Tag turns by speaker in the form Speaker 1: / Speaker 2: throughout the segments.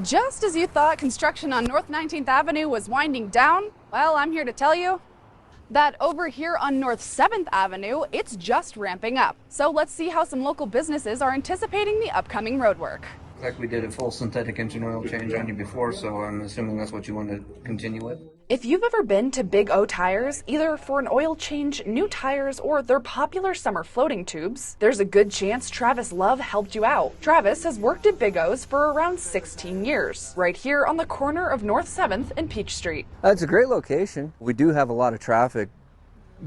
Speaker 1: Just as you thought construction on North 19th Avenue was winding down, well, I'm here to tell you that over here on North 7th Avenue, it's just ramping up. So let's see how some local businesses are anticipating the upcoming roadwork.
Speaker 2: Like we did a full synthetic engine oil change on you before, so I'm assuming that's what you want to continue with.
Speaker 1: If you've ever been to Big O Tires, either for an oil change, new tires, or their popular summer floating tubes, there's a good chance Travis Love helped you out. Travis has worked at Big O's for around 16 years, right here on the corner of North 7th and Peach Street.
Speaker 3: It's a great location. We do have a lot of traffic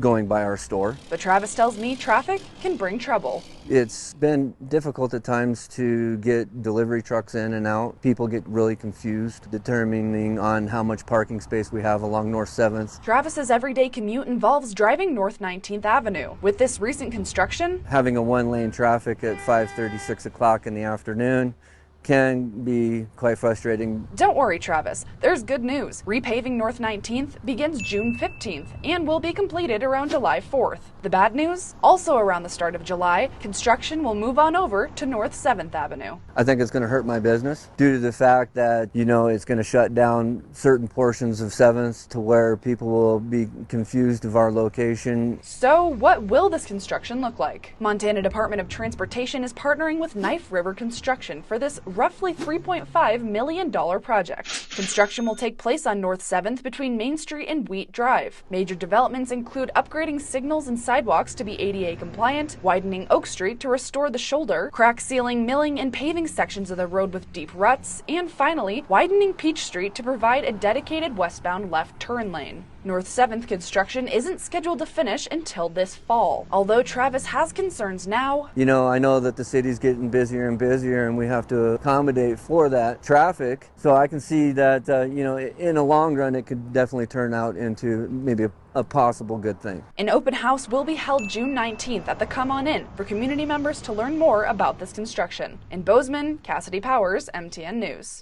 Speaker 3: going by our store.
Speaker 1: But Travis tells me traffic can bring trouble.
Speaker 3: It's been difficult at times to get delivery trucks in and out. People get really confused determining on how much parking space we have along North 7th.
Speaker 1: Travis's everyday commute involves driving North 19th Avenue. With this recent construction,
Speaker 3: having a one-lane traffic at 5:30, 6 o'clock in the afternoon can be quite frustrating.
Speaker 1: Don't worry, Travis. There's good news. Repaving North 19th begins June 15th and will be completed around July 4th. The bad news? Also around the start of July, construction will move on over to North 7th Avenue.
Speaker 3: I think it's going to hurt my business due to the fact that, it's going to shut down certain portions of 7th to where people will be confused of our location.
Speaker 1: So what will this construction look like? Montana Department of Transportation is partnering with Knife River Construction for this roughly $3.5 million project. Construction will take place on North 7th between Main Street and Wheat Drive. Major developments include upgrading signals and sidewalks to be ADA compliant, widening Oak Street to restore the shoulder, crack sealing, milling, and paving sections of the road with deep ruts, and finally, widening Peach Street to provide a dedicated westbound left turn lane. North 7th construction isn't scheduled to finish until this fall, although Travis has concerns now.
Speaker 3: I know that the city's getting busier and busier and we have to accommodate for that traffic. So I can see that, in the long run, it could definitely turn out into maybe a possible good thing.
Speaker 1: An open house will be held June 19th at the Come On In for community members to learn more about this construction. In Bozeman, Cassidy Powers, MTN News.